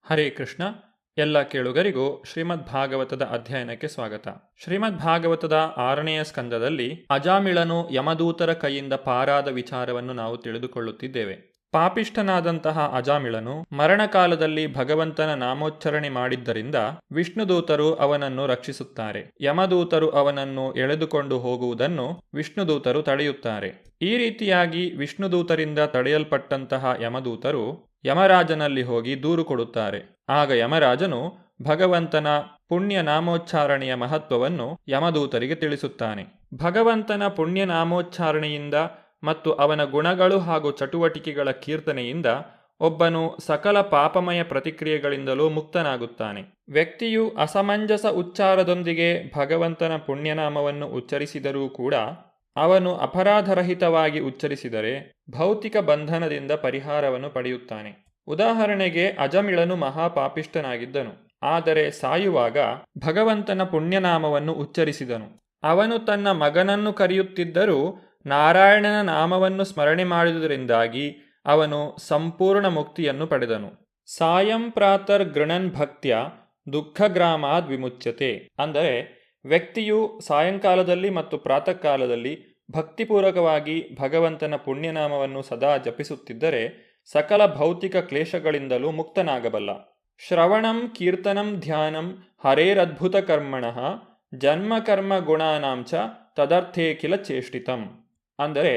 ಹರೇ ಕೃಷ್ಣ. ಎಲ್ಲ ಕೇಳುಗರಿಗೂ ಶ್ರೀಮದ್ ಭಾಗವತದ ಅಧ್ಯಯನಕ್ಕೆ ಸ್ವಾಗತ. ಶ್ರೀಮದ್ ಭಾಗವತದ 6ನೆಯ ಸ್ಕಂದದಲ್ಲಿ ಅಜಾಮಿಳನು ಯಮದೂತರ ಕೈಯಿಂದ ಪಾರಾದ ವಿಚಾರವನ್ನು ನಾವು ತಿಳಿದುಕೊಳ್ಳುತ್ತಿದ್ದೇವೆ. ಪಾಪಿಷ್ಠನಾದಂತಹ ಅಜಾಮಿಳನು ಮರಣಕಾಲದಲ್ಲಿ ಭಗವಂತನ ನಾಮೋಚ್ಚರಣೆ ಮಾಡಿದ್ದರಿಂದ ವಿಷ್ಣುದೂತರು ಅವನನ್ನು ರಕ್ಷಿಸುತ್ತಾರೆ. ಯಮದೂತರು ಅವನನ್ನು ಎಳೆದುಕೊಂಡು ಹೋಗುವುದನ್ನು ವಿಷ್ಣುದೂತರು ತಡೆಯುತ್ತಾರೆ. ಈ ರೀತಿಯಾಗಿ ವಿಷ್ಣುದೂತರಿಂದ ತಡೆಯಲ್ಪಟ್ಟಂತಹ ಯಮದೂತರು ಯಮರಾಜನಲ್ಲಿ ಹೋಗಿ ದೂರು ಕೊಡುತ್ತಾರೆ. ಆಗ ಯಮರಾಜನು ಭಗವಂತನ ಪುಣ್ಯ ನಾಮೋಚ್ಚಾರಣೆಯ ಮಹತ್ವವನ್ನು ಯಮದೂತರಿಗೆ ತಿಳಿಸುತ್ತಾನೆ. ಭಗವಂತನ ಪುಣ್ಯ ನಾಮೋಚ್ಚಾರಣೆಯಿಂದ ಮತ್ತು ಅವನ ಗುಣಗಳು ಹಾಗೂ ಚಟುವಟಿಕೆಗಳ ಕೀರ್ತನೆಯಿಂದ ಒಬ್ಬನು ಸಕಲ ಪಾಪಮಯ ಪ್ರತಿಕ್ರಿಯೆಗಳಿಂದಲೂ ಮುಕ್ತನಾಗುತ್ತಾನೆ. ವ್ಯಕ್ತಿಯು ಅಸಮಂಜಸ ಉಚ್ಚಾರದೊಂದಿಗೆ ಭಗವಂತನ ಪುಣ್ಯನಾಮವನ್ನು ಉಚ್ಚರಿಸಿದರೂ ಕೂಡ ಅವನು ಅಪರಾಧರಹಿತವಾಗಿ ಉಚ್ಚರಿಸಿದರೆ ಭೌತಿಕ ಬಂಧನದಿಂದ ಪರಿಹಾರವನ್ನು ಪಡೆಯುತ್ತಾನೆ. ಉದಾಹರಣೆಗೆ, ಅಜಮಿಳನು ಮಹಾಪಾಪಿಷ್ಠನಾಗಿದ್ದನು, ಆದರೆ ಸಾಯುವಾಗ ಭಗವಂತನ ಪುಣ್ಯನಾಮವನ್ನು ಉಚ್ಚರಿಸಿದನು. ಅವನು ತನ್ನ ಮಗನನ್ನು ಕರೆಯುತ್ತಿದ್ದರೂ ನಾರಾಯಣನ ನಾಮವನ್ನು ಸ್ಮರಣೆ ಮಾಡಿದುದರಿಂದಾಗಿ ಅವನು ಸಂಪೂರ್ಣ ಮುಕ್ತಿಯನ್ನು ಪಡೆದನು. ಸಾಯಂ ಪ್ರಾತರ್ ಗೃಣನ್ ಭಕ್ತ್ಯ ದುಃಖಗ್ರಾಮಾದ್ ವಿಮುಚ್ಯತೆ. ಅಂದರೆ ವ್ಯಕ್ತಿಯು ಸಾಯಂಕಾಲದಲ್ಲಿ ಮತ್ತು ಪ್ರಾತಃ ಕಾಲದಲ್ಲಿ ಭಕ್ತಿಪೂರ್ವಕವಾಗಿ ಭಗವಂತನ ಪುಣ್ಯನಾಮವನ್ನು ಸದಾ ಜಪಿಸುತ್ತಿದ್ದರೆ ಸಕಲ ಭೌತಿಕ ಕ್ಲೇಶಗಳಿಂದಲೂ ಮುಕ್ತನಾಗಬಲ್ಲ. ಶ್ರವಣಂ ಕೀರ್ತನಂ ಧ್ಯಾನಂ ಹರೇರದ್ಭುತ ಕರ್ಮಣಃ ಜನ್ಮಕರ್ಮ ಗುಣಾನಾಂಚ ತದರ್ಥೇ ಕಿಲ ಚೇಷ್ಟಿತಂ. ಅಂದರೆ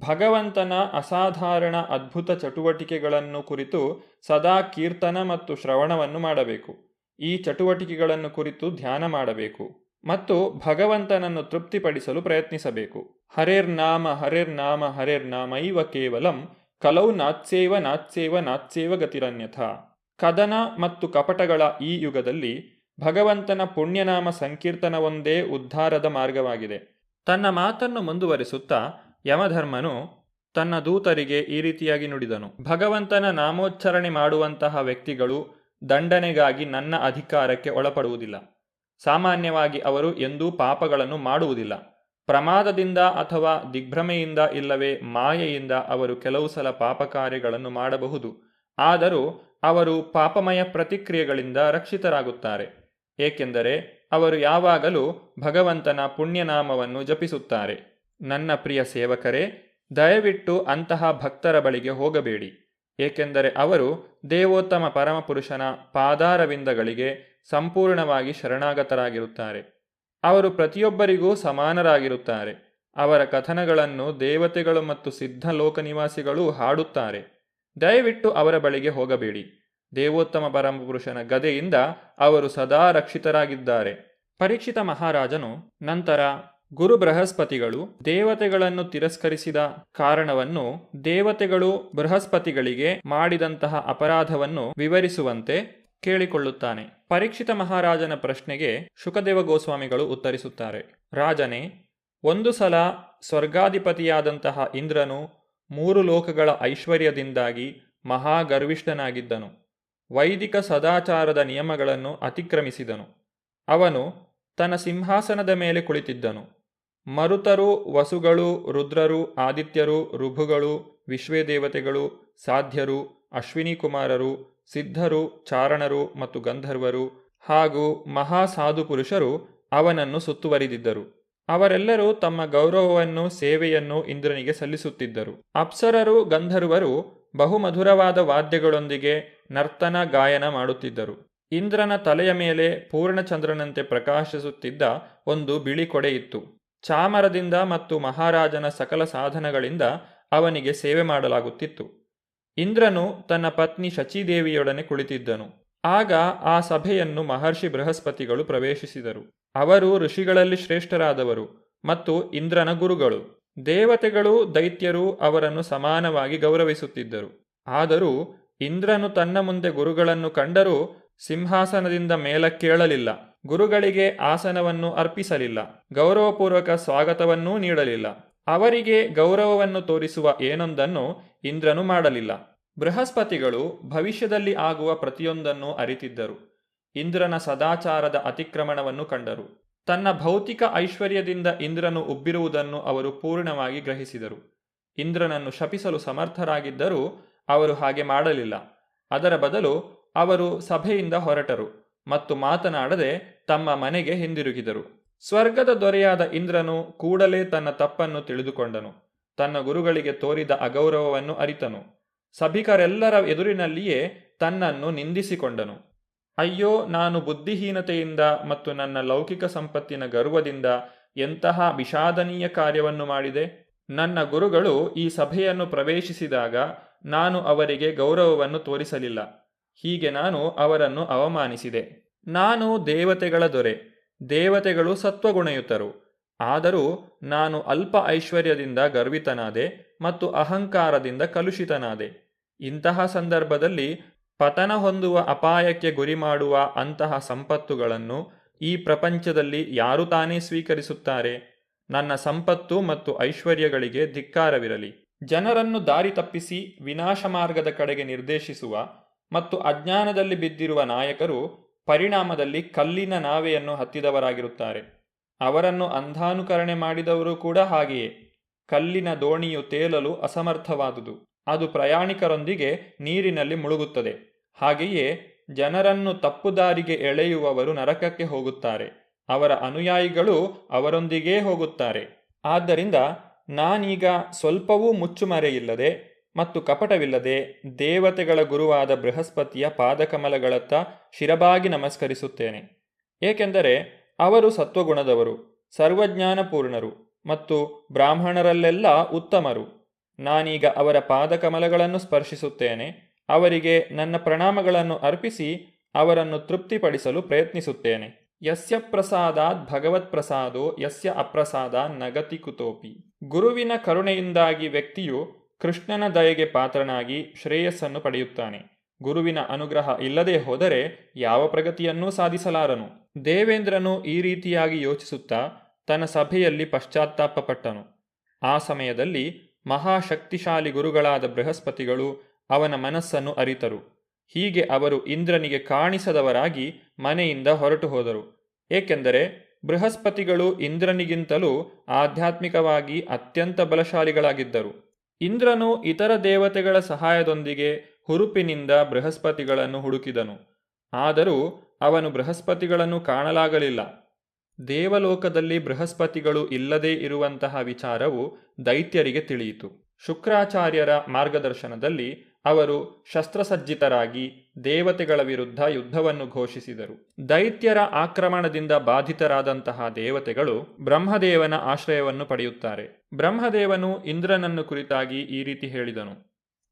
ಭಗವಂತನ ಅಸಾಧಾರಣ ಅದ್ಭುತ ಚಟುವಟಿಕೆಗಳನ್ನು ಕುರಿತು ಸದಾ ಕೀರ್ತನ ಮತ್ತು ಶ್ರವಣವನ್ನು ಮಾಡಬೇಕು. ಈ ಚಟುವಟಿಕೆಗಳನ್ನು ಕುರಿತು ಧ್ಯಾನ ಮಾಡಬೇಕು ಮತ್ತು ಭಗವಂತನನ್ನು ತೃಪ್ತಿಪಡಿಸಲು ಪ್ರಯತ್ನಿಸಬೇಕು. ಹರೇರ್ನಾಮ ಹರೇರ್ನಾಮ ಹರೇರ್ನಾಮೈವ ಕೇವಲಂ ಕಲೌ ನಾತ್ಸೇವ ನಾತ್ಸೇವ ನಾತ್ಸೇವ ಗತಿರನ್ಯಥ. ಕದನ ಮತ್ತು ಕಪಟಗಳ ಈ ಯುಗದಲ್ಲಿ ಭಗವಂತನ ಪುಣ್ಯನಾಮ ಸಂಕೀರ್ತನವೊಂದೇ ಉದ್ಧಾರದ ಮಾರ್ಗವಾಗಿದೆ. ತನ್ನ ಮಾತನ್ನು ಮುಂದುವರಿಸುತ್ತಾ ಯಮಧರ್ಮನು ತನ್ನ ದೂತರಿಗೆ ಈ ರೀತಿಯಾಗಿ ನುಡಿದನು: ಭಗವಂತನ ನಾಮೋಚ್ಚರಣೆ ಮಾಡುವಂತಹ ವ್ಯಕ್ತಿಗಳು ದಂಡನೆಗಾಗಿ ನನ್ನ ಅಧಿಕಾರಕ್ಕೆ ಒಳಪಡುವುದಿಲ್ಲ. ಸಾಮಾನ್ಯವಾಗಿ ಅವರು ಎಂದೂ ಪಾಪಗಳನ್ನು ಮಾಡುವುದಿಲ್ಲ. ಪ್ರಮಾದದಿಂದ ಅಥವಾ ದಿಗ್ಭ್ರಮೆಯಿಂದ ಇಲ್ಲವೇ ಮಾಯೆಯಿಂದ ಅವರು ಕೆಲವು ಸಲ ಪಾಪ ಕಾರ್ಯಗಳನ್ನು ಮಾಡಬಹುದು. ಆದರೂ ಅವರು ಪಾಪಮಯ ಪ್ರತಿಕ್ರಿಯೆಗಳಿಂದ ರಕ್ಷಿತರಾಗುತ್ತಾರೆ, ಏಕೆಂದರೆ ಅವರು ಯಾವಾಗಲೂ ಭಗವಂತನ ಪುಣ್ಯನಾಮವನ್ನು ಜಪಿಸುತ್ತಾರೆ. ನನ್ನ ಪ್ರಿಯ ಸೇವಕರೇ, ದಯವಿಟ್ಟು ಅಂತಹ ಭಕ್ತರ ಬಳಿಗೆ ಹೋಗಬೇಡಿ, ಏಕೆಂದರೆ ಅವರು ದೇವೋತ್ತಮ ಪರಮಪುರುಷನ ಪಾದಾರವಿಂದಗಳಿಗೆ ಸಂಪೂರ್ಣವಾಗಿ ಶರಣಾಗತರಾಗಿರುತ್ತಾರೆ. ಅವರು ಪ್ರತಿಯೊಬ್ಬರಿಗೂ ಸಮಾನರಾಗಿರುತ್ತಾರೆ. ಅವರ ಕಥನಗಳನ್ನು ದೇವತೆಗಳು ಮತ್ತು ಸಿದ್ಧ ಲೋಕ ನಿವಾಸಿಗಳು ಹಾಡುತ್ತಾರೆ. ದಯವಿಟ್ಟು ಅವರ ಬಳಿಗೆ ಹೋಗಬೇಡಿ. ದೇವೋತ್ತಮ ಪರಮಪುರುಷನ ಗದೆಯಿಂದ ಅವರು ಸದಾ ರಕ್ಷಿತರಾಗಿದ್ದಾರೆ. ಪರೀಕ್ಷಿತ ಮಹಾರಾಜನು ನಂತರ ಗುರು ಬೃಹಸ್ಪತಿಗಳು ದೇವತೆಗಳನ್ನು ತಿರಸ್ಕರಿಸಿದ ಕಾರಣವನ್ನು, ದೇವತೆಗಳು ಬೃಹಸ್ಪತಿಗಳಿಗೆ ಮಾಡಿದಂತಹ ಅಪರಾಧವನ್ನು ವಿವರಿಸುವಂತೆ ಕೇಳಿಕೊಳ್ಳುತ್ತಾನೆ. ಪರೀಕ್ಷಿತ ಮಹಾರಾಜನ ಪ್ರಶ್ನೆಗೆ ಶುಕದೇವ ಗೋಸ್ವಾಮಿಗಳು ಉತ್ತರಿಸುತ್ತಾರೆ: ರಾಜನೇ, ಒಂದು ಸಲ ಸ್ವರ್ಗಾಧಿಪತಿಯಾದಂತಹ ಇಂದ್ರನು 3 ಲೋಕಗಳ ಐಶ್ವರ್ಯದಿಂದಾಗಿ ಮಹಾಗರ್ವಿಷ್ಠನಾಗಿದ್ದನು. ವೈದಿಕ ಸದಾಚಾರದ ನಿಯಮಗಳನ್ನು ಅತಿಕ್ರಮಿಸಿದನು. ಅವನು ತನ್ನ ಸಿಂಹಾಸನದ ಮೇಲೆ ಕುಳಿತಿದ್ದನು. ಮರುತರು, ವಸುಗಳು, ರುದ್ರರು, ಆದಿತ್ಯರು, ಋಭುಗಳು, ವಿಶ್ವೇದೇವತೆಗಳು, ಸಾಧ್ಯರು, ಅಶ್ವಿನಿ ಕುಮಾರರು, ಸಿದ್ಧರು, ಚಾರಣರು ಮತ್ತು ಗಂಧರ್ವರು ಹಾಗೂ ಮಹಾಸಾಧು ಪುರುಷರು ಅವನನ್ನು ಸುತ್ತುವರಿದಿದ್ದರು. ಅವರೆಲ್ಲರೂ ತಮ್ಮ ಗೌರವವನ್ನು, ಸೇವೆಯನ್ನು ಇಂದ್ರನಿಗೆ ಸಲ್ಲಿಸುತ್ತಿದ್ದರು. ಅಪ್ಸರರು, ಗಂಧರ್ವರು ಬಹುಮಧುರವಾದ ವಾದ್ಯಗಳೊಂದಿಗೆ ನರ್ತನ ಗಾಯನ ಮಾಡುತ್ತಿದ್ದರು. ಇಂದ್ರನ ತಲೆಯ ಮೇಲೆ ಪೂರ್ಣಚಂದ್ರನಂತೆ ಪ್ರಕಾಶಿಸುತ್ತಿದ್ದ ಒಂದು ಬಿಳಿ ಕೊಡೆ ಇತ್ತು. ಚಾಮರದಿಂದ ಮತ್ತು ಮಹಾರಾಜನ ಸಕಲ ಸಾಧನಗಳಿಂದ ಅವನಿಗೆ ಸೇವೆ ಮಾಡಲಾಗುತ್ತಿತ್ತು. ಇಂದ್ರನು ತನ್ನ ಪತ್ನಿ ಶಚೀದೇವಿಯೊಡನೆ ಕುಳಿತಿದ್ದನು. ಆಗ ಆ ಸಭೆಯನ್ನು ಮಹರ್ಷಿ ಬೃಹಸ್ಪತಿಗಳು ಪ್ರವೇಶಿಸಿದರು. ಅವರು ಋಷಿಗಳಲ್ಲಿ ಶ್ರೇಷ್ಠರಾದವರು ಮತ್ತು ಇಂದ್ರನ ಗುರುಗಳು. ದೇವತೆಗಳು, ದೈತ್ಯರು ಅವರನ್ನು ಸಮಾನವಾಗಿ ಗೌರವಿಸುತ್ತಿದ್ದರು. ಆದರೂ ಇಂದ್ರನು ತನ್ನ ಮುಂದೆ ಗುರುಗಳನ್ನು ಕಂಡರೂ ಸಿಂಹಾಸನದಿಂದ ಮೇಲಕ್ಕೇಳಲಿಲ್ಲ. ಗುರುಗಳಿಗೆ ಆಸನವನ್ನು ಅರ್ಪಿಸಲಿಲ್ಲ. ಗೌರವಪೂರ್ವಕ ಸ್ವಾಗತವನ್ನೂ ನೀಡಲಿಲ್ಲ. ಅವರಿಗೆ ಗೌರವವನ್ನು ತೋರಿಸುವ ಏನೊಂದನ್ನು ಇಂದ್ರನು ಮಾಡಲಿಲ್ಲ. ಬೃಹಸ್ಪತಿಗಳು ಭವಿಷ್ಯದಲ್ಲಿ ಆಗುವ ಪ್ರತಿಯೊಂದನ್ನು ಅರಿತಿದ್ದರು. ಇಂದ್ರನ ಸದಾಚಾರದ ಅತಿಕ್ರಮಣವನ್ನು ಕಂಡರು. ತನ್ನ ಭೌತಿಕ ಐಶ್ವರ್ಯದಿಂದ ಇಂದ್ರನು ಉಬ್ಬಿರುವುದನ್ನು ಅವರು ಪೂರ್ಣವಾಗಿ ಗ್ರಹಿಸಿದರು. ಇಂದ್ರನನ್ನು ಶಪಿಸಲು ಸಮರ್ಥರಾಗಿದ್ದರೂ ಅವರು ಹಾಗೆ ಮಾಡಲಿಲ್ಲ. ಅದರ ಬದಲು ಅವರು ಸಭೆಯಿಂದ ಹೊರಟರು ಮತ್ತು ಮಾತನಾಡದೆ ತಮ್ಮ ಮನೆಗೆ ಹಿಂದಿರುಗಿದರು. ಸ್ವರ್ಗದ ದೊರೆಯಾದ ಇಂದ್ರನು ಕೂಡಲೇ ತನ್ನ ತಪ್ಪನ್ನು ತಿಳಿದುಕೊಂಡನು. ತನ್ನ ಗುರುಗಳಿಗೆ ತೋರಿದ ಅಗೌರವವನ್ನು ಅರಿತನು. ಸಭಿಕರೆಲ್ಲರ ಎದುರಿನಲ್ಲಿಯೇ ತನ್ನನ್ನು ನಿಂದಿಸಿಕೊಂಡನು. ಅಯ್ಯೋ, ನಾನು ಬುದ್ಧಿಹೀನತೆಯಿಂದ ಮತ್ತು ನನ್ನ ಲೌಕಿಕ ಸಂಪತ್ತಿನ ಗರ್ವದಿಂದ ಎಂತಹ ವಿಷಾದನೀಯ ಕಾರ್ಯವನ್ನು ಮಾಡಿದೆ. ನನ್ನ ಗುರುಗಳು ಈ ಸಭೆಯನ್ನು ಪ್ರವೇಶಿಸಿದಾಗ ನಾನು ಅವರಿಗೆ ಗೌರವವನ್ನು ತೋರಿಸಲಿಲ್ಲ. ಹೀಗೆ ನಾನು ಅವರನ್ನು ಅವಮಾನಿಸಿದೆ. ನಾನು ದೇವತೆಗಳ ದೊರೆ, ದೇವತೆಗಳು ಸತ್ವಗುಣಯುತರು. ಆದರೂ ನಾನು ಅಲ್ಪ ಐಶ್ವರ್ಯದಿಂದ ಗರ್ವಿತನಾದೆ ಮತ್ತು ಅಹಂಕಾರದಿಂದ ಕಲುಷಿತನಾದೆ. ಇಂತಹ ಸಂದರ್ಭದಲ್ಲಿ ಪತನ ಹೊಂದುವ ಅಪಾಯಕ್ಕೆ ಗುರಿ ಮಾಡುವ ಅಂತಹ ಸಂಪತ್ತುಗಳನ್ನು ಈ ಪ್ರಪಂಚದಲ್ಲಿ ಯಾರು ತಾನೇ ಸ್ವೀಕರಿಸುತ್ತಾರೆ? ನನ್ನ ಸಂಪತ್ತು ಮತ್ತು ಐಶ್ವರ್ಯಗಳಿಗೆ ಧಿಕ್ಕಾರವಿರಲಿ. ಜನರನ್ನು ದಾರಿ ತಪ್ಪಿಸಿ ವಿನಾಶ ಮಾರ್ಗದ ಕಡೆಗೆ ನಿರ್ದೇಶಿಸುವ ಮತ್ತು ಅಜ್ಞಾನದಲ್ಲಿ ಬಿದ್ದಿರುವ ನಾಯಕರು ಪರಿಣಾಮದಲ್ಲಿ ಕಲ್ಲಿನ ನಾವೆಯನ್ನು ಹತ್ತಿದವರಾಗಿರುತ್ತಾರೆ. ಅವರನ್ನು ಅಂಧಾನುಕರಣೆ ಮಾಡಿದವರು ಕೂಡ ಹಾಗೆಯೇ. ಕಲ್ಲಿನ ದೋಣಿಯು ತೇಲಲು ಅಸಮರ್ಥವಾದುದು. ಅದು ಪ್ರಯಾಣಿಕರೊಂದಿಗೆ ನೀರಿನಲ್ಲಿ ಮುಳುಗುತ್ತದೆ. ಹಾಗೆಯೇ ಜನರನ್ನು ತಪ್ಪುದಾರಿಗೆ ಎಳೆಯುವವರು ನರಕಕ್ಕೆ ಹೋಗುತ್ತಾರೆ. ಅವರ ಅನುಯಾಯಿಗಳು ಅವರೊಂದಿಗೇ ಹೋಗುತ್ತಾರೆ. ಆದ್ದರಿಂದ ನಾನೀಗ ಸ್ವಲ್ಪವೂ ಮುಚ್ಚುಮರೆಯಿಲ್ಲದೆ ಮತ್ತು ಕಪಟವಿಲ್ಲದೆ ದೇವತೆಗಳ ಗುರುವಾದ ಬೃಹಸ್ಪತಿಯ ಪಾದಕಮಲಗಳತ್ತ ಶಿರಬಾಗಿ ನಮಸ್ಕರಿಸುತ್ತೇನೆ. ಏಕೆಂದರೆ ಅವರು ಸತ್ವಗುಣದವರು, ಸರ್ವಜ್ಞಾನಪೂರ್ಣರು ಮತ್ತು ಬ್ರಾಹ್ಮಣರಲ್ಲೆಲ್ಲ ಉತ್ತಮರು. ನಾನೀಗ ಅವರ ಪಾದಕಮಲಗಳನ್ನು ಸ್ಪರ್ಶಿಸುತ್ತೇನೆ. ಅವರಿಗೆ ನನ್ನ ಪ್ರಣಾಮಗಳನ್ನು ಅರ್ಪಿಸಿ ಅವರನ್ನು ತೃಪ್ತಿಪಡಿಸಲು ಪ್ರಯತ್ನಿಸುತ್ತೇನೆ. ಯಸ್ಯ ಪ್ರಸಾದಾತ್ ಭಗವತ್ ಪ್ರಸಾದೋ ಯಸ್ಯ ಅಪ್ರಸಾದಾತ್ ನಗತಿ ಕುತೋಪಿ. ಗುರುವಿನ ಕರುಣೆಯಿಂದಾಗಿ ವ್ಯಕ್ತಿಯು ಕೃಷ್ಣನ ದಯೆಗೆ ಪಾತ್ರನಾಗಿ ಶ್ರೇಯಸ್ಸನ್ನು ಪಡೆಯುತ್ತಾನೆ. ಗುರುವಿನ ಅನುಗ್ರಹ ಇಲ್ಲದೆ ಹೋದರೆ ಯಾವ ಪ್ರಗತಿಯನ್ನೂ ಸಾಧಿಸಲಾರನು. ದೇವೇಂದ್ರನು ಈ ರೀತಿಯಾಗಿ ಯೋಚಿಸುತ್ತಾ ತನ್ನ ಸಭೆಯಲ್ಲಿ ಪಶ್ಚಾತ್ತಾಪಪಟ್ಟನು. ಆ ಸಮಯದಲ್ಲಿ ಮಹಾಶಕ್ತಿಶಾಲಿ ಗುರುಗಳಾದ ಬೃಹಸ್ಪತಿಗಳು ಅವನ ಮನಸ್ಸನ್ನು ಅರಿತರು. ಹೀಗೆ ಅವರು ಇಂದ್ರನಿಗೆ ಕಾಣಿಸದವರಾಗಿ ಮನೆಯಿಂದ ಹೊರಟು ಹೋದರು. ಏಕೆಂದರೆ ಬೃಹಸ್ಪತಿಗಳು ಇಂದ್ರನಿಗಿಂತಲೂ ಆಧ್ಯಾತ್ಮಿಕವಾಗಿ ಅತ್ಯಂತ ಬಲಶಾಲಿಗಳಾಗಿದ್ದರು. ಇಂದ್ರನು ಇತರ ದೇವತೆಗಳ ಸಹಾಯದೊಂದಿಗೆ ಹುರುಪಿನಿಂದ ಬೃಹಸ್ಪತಿಗಳನ್ನು ಹುಡುಕಿದನು. ಆದರೂ ಅವನು ಬೃಹಸ್ಪತಿಗಳನ್ನು ಕಾಣಲಾಗಲಿಲ್ಲ. ದೇವಲೋಕದಲ್ಲಿ ಬೃಹಸ್ಪತಿಗಳು ಇಲ್ಲದೇ ಇರುವಂತಹ ವಿಚಾರವು ದೈತ್ಯರಿಗೆ ತಿಳಿಯಿತು. ಶುಕ್ರಾಚಾರ್ಯರ ಮಾರ್ಗದರ್ಶನದಲ್ಲಿ ಅವರು ಶಸ್ತ್ರಸಜ್ಜಿತರಾಗಿ ದೇವತೆಗಳ ವಿರುದ್ಧ ಯುದ್ಧವನ್ನು ಘೋಷಿಸಿದರು. ದೈತ್ಯರ ಆಕ್ರಮಣದಿಂದ ಬಾಧಿತರಾದಂತಹ ದೇವತೆಗಳು ಬ್ರಹ್ಮದೇವನ ಆಶ್ರಯವನ್ನು ಪಡೆಯುತ್ತಾರೆ. ಬ್ರಹ್ಮದೇವನು ಇಂದ್ರನನ್ನು ಕುರಿತಾಗಿ ಈ ರೀತಿ ಹೇಳಿದನು: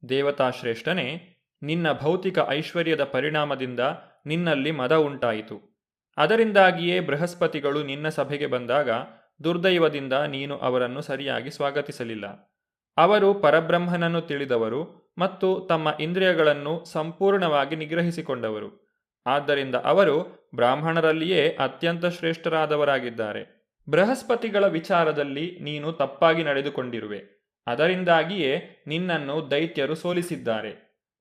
ದೇವತಾಶ್ರೇಷ್ಠನೇ, ನಿನ್ನ ಭೌತಿಕ ಐಶ್ವರ್ಯದ ಪರಿಣಾಮದಿಂದ ನಿನ್ನಲ್ಲಿ ಮದ ಉಂಟಾಯಿತು. ಅದರಿಂದಾಗಿಯೇ ಬೃಹಸ್ಪತಿಗಳು ನಿನ್ನ ಸಭೆಗೆ ಬಂದಾಗ ದುರ್ದೈವದಿಂದ ನೀನು ಅವರನ್ನು ಸರಿಯಾಗಿ ಸ್ವಾಗತಿಸಲಿಲ್ಲ. ಅವರು ಪರಬ್ರಹ್ಮನನ್ನು ತಿಳಿದವರು ಮತ್ತು ತಮ್ಮ ಇಂದ್ರಿಯಗಳನ್ನು ಸಂಪೂರ್ಣವಾಗಿ ನಿಗ್ರಹಿಸಿಕೊಂಡವರು. ಆದ್ದರಿಂದ ಅವರು ಬ್ರಾಹ್ಮಣರಲ್ಲಿಯೇ ಅತ್ಯಂತ ಶ್ರೇಷ್ಠರಾದವರಾಗಿದ್ದಾರೆ. ಬೃಹಸ್ಪತಿಗಳ ವಿಚಾರದಲ್ಲಿ ನೀನು ತಪ್ಪಾಗಿ ನಡೆದುಕೊಂಡಿರುವೆ. ಅದರಿಂದಾಗಿಯೇ ನಿನ್ನನ್ನು ದೈತ್ಯರು ಸೋಲಿಸಿದ್ದಾರೆ.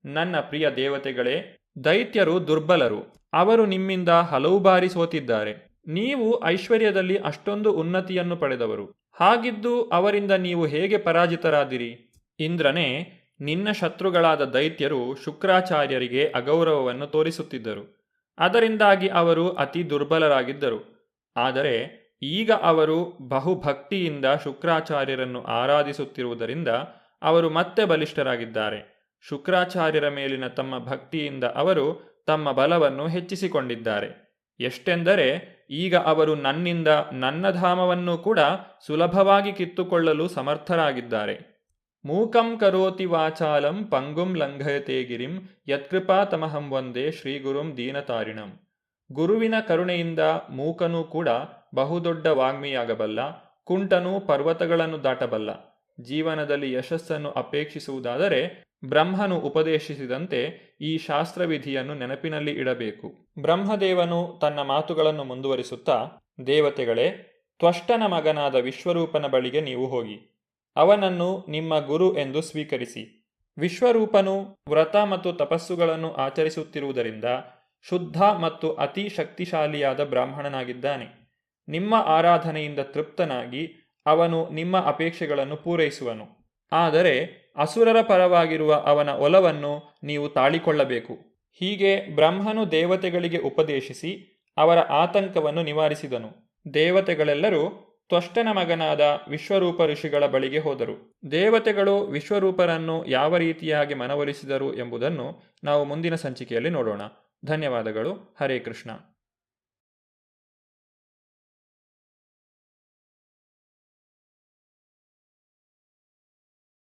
ನನ್ನ ಪ್ರಿಯ ದೇವತೆಗಳೇ, ದೈತ್ಯರು ದುರ್ಬಲರು. ಅವರು ನಿಮ್ಮಿಂದ ಹಲವು ಬಾರಿ ಸೋತಿದ್ದಾರೆ. ನೀವು ಐಶ್ವರ್ಯದಲ್ಲಿ ಅಷ್ಟೊಂದು ಉನ್ನತಿಯನ್ನು ಪಡೆದವರು. ಹಾಗಿದ್ದು ಅವರಿಂದ ನೀವು ಹೇಗೆ ಪರಾಜಿತರಾದಿರಿ? ಇಂದ್ರನೇ, ನಿನ್ನ ಶತ್ರುಗಳಾದ ದೈತ್ಯರು ಶುಕ್ರಾಚಾರ್ಯರಿಗೆ ಅಗೌರವವನ್ನು ತೋರಿಸುತ್ತಿದ್ದರು. ಅದರಿಂದಾಗಿ ಅವರು ಅತಿ ದುರ್ಬಲರಾಗಿದ್ದರು. ಆದರೆ ಈಗ ಅವರು ಬಹುಭಕ್ತಿಯಿಂದ ಶುಕ್ರಾಚಾರ್ಯರನ್ನು ಆರಾಧಿಸುತ್ತಿರುವುದರಿಂದ ಅವರು ಮತ್ತೆ ಬಲಿಷ್ಠರಾಗಿದ್ದಾರೆ. ಶುಕ್ರಾಚಾರ್ಯರ ಮೇಲಿನ ತಮ್ಮ ಭಕ್ತಿಯಿಂದ ಅವರು ತಮ್ಮ ಬಲವನ್ನು ಹೆಚ್ಚಿಸಿಕೊಂಡಿದ್ದಾರೆ. ಎಷ್ಟೆಂದರೆ ಈಗ ಅವರು ನನ್ನಿಂದ ನನ್ನ ಧಾಮವನ್ನು ಕೂಡ ಸುಲಭವಾಗಿ ಕಿತ್ತುಕೊಳ್ಳಲು ಸಮರ್ಥರಾಗಿದ್ದಾರೆ. ಮೂಕಂ ಕರೋತಿ ವಾಚಾಲಂ ಪಂಗುಂ ಲಂಘಯತೆ ಗಿರಿಂ ಯತ್ಕೃಪಾ ತಮಹಂ ವಂದೇ ಶ್ರೀಗುರುಂ ದೀನತಾರಿಣಂ. ಗುರುವಿನ ಕರುಣೆಯಿಂದ ಮೂಕನೂ ಕೂಡ ಬಹುದೊಡ್ಡ ವಾಗ್ಮಿಯಾಗಬಲ್ಲ, ಕುಂಟನೂ ಪರ್ವತಗಳನ್ನು ದಾಟಬಲ್ಲ. ಜೀವನದಲ್ಲಿ ಯಶಸ್ಸನ್ನು ಅಪೇಕ್ಷಿಸುವುದಾದರೆ ಬ್ರಹ್ಮನು ಉಪದೇಶಿಸಿದಂತೆ ಈ ಶಾಸ್ತ್ರವಿಧಿಯನ್ನು ನೆನಪಿನಲ್ಲಿ ಇಡಬೇಕು. ಬ್ರಹ್ಮದೇವನು ತನ್ನ ಮಾತುಗಳನ್ನು ಮುಂದುವರಿಸುತ್ತಾ, ದೇವತೆಗಳೇ, ತ್ವಷ್ಟನ ಮಗನಾದ ವಿಶ್ವರೂಪನ ಬಳಿಗೆ ನೀವು ಹೋಗಿ ಅವನನ್ನು ನಿಮ್ಮ ಗುರು ಎಂದು ಸ್ವೀಕರಿಸಿ. ವಿಶ್ವರೂಪನು ವ್ರತ ಮತ್ತು ತಪಸ್ಸುಗಳನ್ನು ಆಚರಿಸುತ್ತಿರುವುದರಿಂದ ಶುದ್ಧ ಮತ್ತು ಅತಿ ಶಕ್ತಿಶಾಲಿಯಾದ ಬ್ರಾಹ್ಮಣನಾಗಿದ್ದಾನೆ. ನಿಮ್ಮ ಆರಾಧನೆಯಿಂದ ತೃಪ್ತನಾಗಿ ಅವನು ನಿಮ್ಮ ಅಪೇಕ್ಷೆಗಳನ್ನು ಪೂರೈಸುವನು. ಆದರೆ ಅಸುರರ ಪರವಾಗಿರುವ ಅವನ ಒಲವನ್ನು ನೀವು ತಾಳಿಕೊಳ್ಳಬೇಕು. ಹೀಗೆ ಬ್ರಹ್ಮನು ದೇವತೆಗಳಿಗೆ ಉಪದೇಶಿಸಿ ಅವರ ಆತಂಕವನ್ನು ನಿವಾರಿಸಿದನು. ದೇವತೆಗಳೆಲ್ಲರೂ ತ್ವಷ್ಟನ ಮಗನಾದ ವಿಶ್ವರೂಪ ಋಷಿಗಳ ಬಳಿಗೆ ಹೋದರು. ದೇವತೆಗಳು ವಿಶ್ವರೂಪರನ್ನು ಯಾವ ರೀತಿಯಾಗಿ ಮನವೊಲಿಸಿದರು ಎಂಬುದನ್ನು ನಾವು ಮುಂದಿನ ಸಂಚಿಕೆಯಲ್ಲಿ ನೋಡೋಣ. ಧನ್ಯವಾದಗಳು. ಹರೇ ಕೃಷ್ಣ.